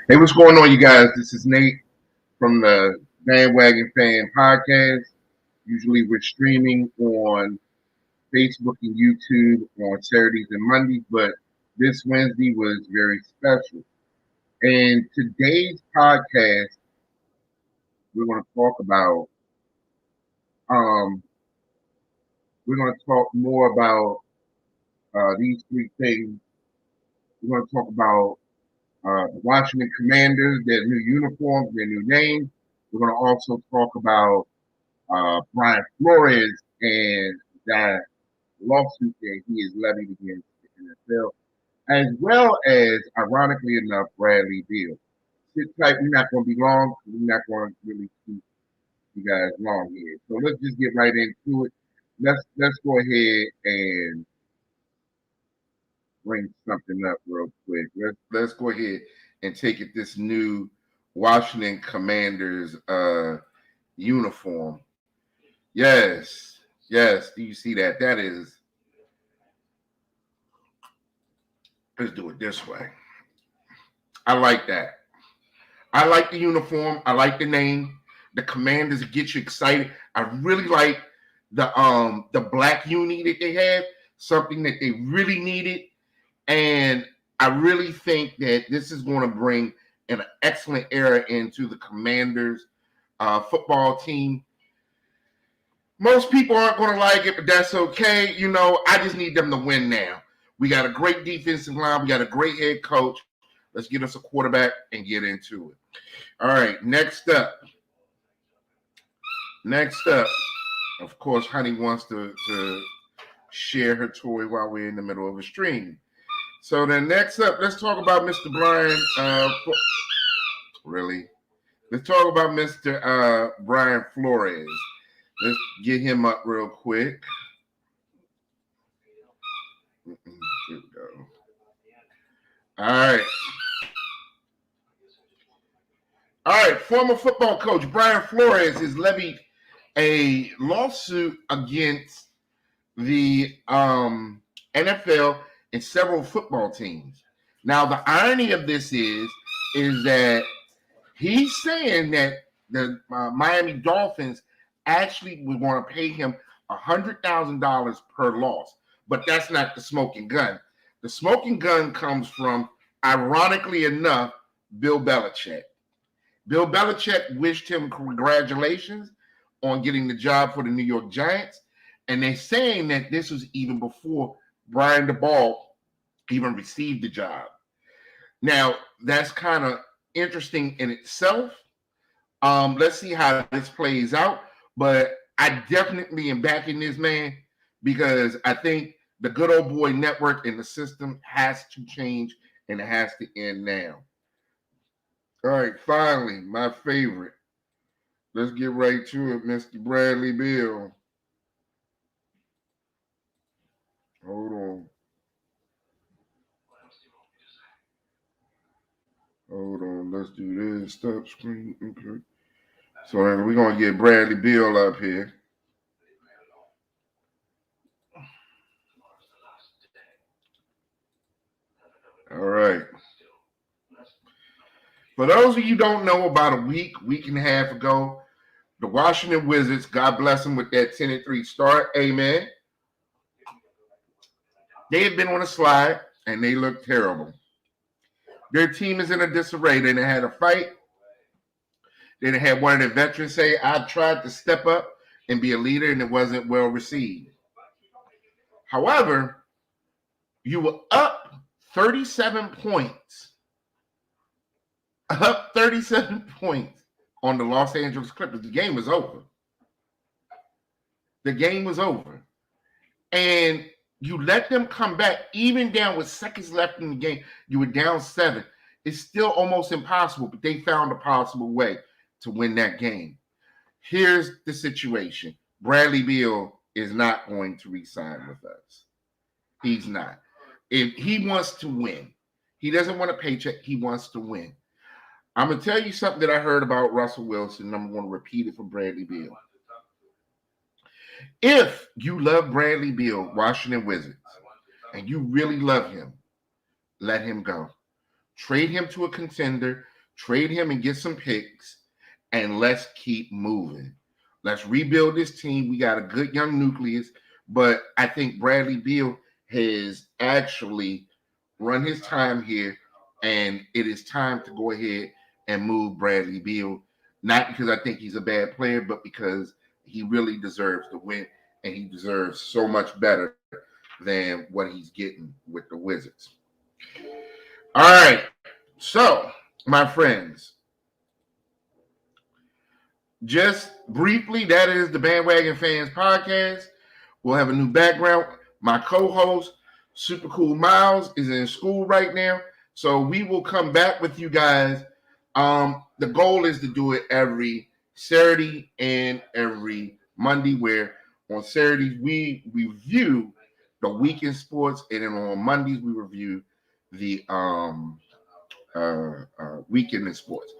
Hey, what's going on, you guys? This is Nate from the Wagon Fan Podcast. Usually we're streaming on Facebook and YouTube on Saturdays and Mondays, but this Wednesday was very special. And today's podcast, we're going to talk about, um, we're going to talk more about these three things. We're going to talk about the Washington Commanders, their new uniforms, their new name. We're going to also talk about Brian Flores and that lawsuit that he is levied against the NFL, as well as, ironically enough, Bradley Beal. Sit tight, we're not going to be long. We're not going to really keep you guys long here. So let's just get right into it. Let's go ahead and bring something up real quick. Let's go ahead and take it this new Washington Commanders uniform. Yes. Do you see that? That is. Let's do it this way. I like that. I like the uniform. I like the name. The Commanders get you excited. I really like the black uni that they have, something that they really needed. And I really think that this is going to bring an excellent era into the Commanders football team. Most people aren't going to like it, but that's okay. You know, I just need them to win now. We got a great defensive line. We got a great head coach. Let's get us a quarterback and get into it. All right, next up. Of course, Honey wants to share her toy while we're in the middle of a stream. So then next up, let's talk about Mr. Brian. Really? Let's talk about Mr. Brian Flores. Let's get him up real quick. Here we go. All right. Former football coach Brian Flores has levied a lawsuit against the NFL and several football teams. Now, the irony of this is that he's saying that the Miami Dolphins actually would want to pay him $100,000 per loss. But that's not the smoking gun. The smoking gun comes from, ironically enough, Bill Belichick. Bill Belichick wished him congratulations on getting the job for the New York Giants. And they're saying that this was even before Brian DeBall even received the job. Now, that's kind of interesting in itself. Let's see how this plays out. But I definitely am backing this man because I think the good old boy network and the system has to change and it has to end now. All right, finally, my favorite. Let's get right to it, Mr. Bradley Beal. Hold on, let's do this. Stop screen. Okay. So then we're going to get Bradley Beal up here. All right. For those of you who don't know, about a week and a half ago, the Washington Wizards, God bless them with that 10-3 start. Amen. They have been on a slide, and they look terrible. Their team is in a disarray. They had a fight. Then they had one of the veterans say, I tried to step up and be a leader, and it wasn't well received. However, you were up 37 points. Up 37 points on the Los Angeles Clippers. The game was over. And you let them come back, even down with seconds left in the game. You were down 7. It's still almost impossible, but they found a possible way to win that game. Here's the situation. Bradley Beal is not going to re-sign with us. He's not. If he wants to win, he doesn't want a paycheck. He wants to win. I'm going to tell you something that I heard about Russell Wilson, and I'm going to repeat it for Bradley Beal. If you love Bradley Beal, Washington Wizards, and you really love him, let him go. Trade him to a contender. trade him and get some picks, and let's keep moving. Let's rebuild this team. We got a good young nucleus, but I think Bradley Beal has actually run his time here, and it is time to go ahead and move Bradley Beal. Not because I think he's a bad player, but because he really deserves to win, and he deserves so much better than what he's getting with the Wizards. All right. So, my friends, just briefly, that is the Bandwagon Fans podcast. We'll have a new background. My co-host, Super Cool Miles, is in school right now. So we will come back with you guys. The goal is to do it every Saturday and every Monday, where on Saturdays we review the weekend sports, and then on Mondays we review the weekend in sports.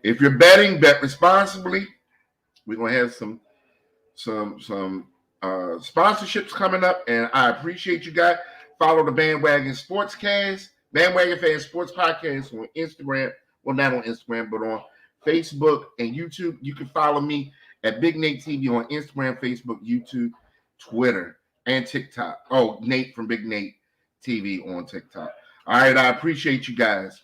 If you're betting, bet responsibly. We're gonna have some sponsorships coming up, and I appreciate you guys. Follow the Bandwagon Sportscast, Bandwagon Fan Sports Podcast on Instagram. Well, not on Instagram, but on Facebook and YouTube. You can follow me at Big Nate TV on Instagram, Facebook, YouTube, Twitter, and TikTok. Oh, Nate from Big Nate TV on TikTok. All right, I appreciate you guys.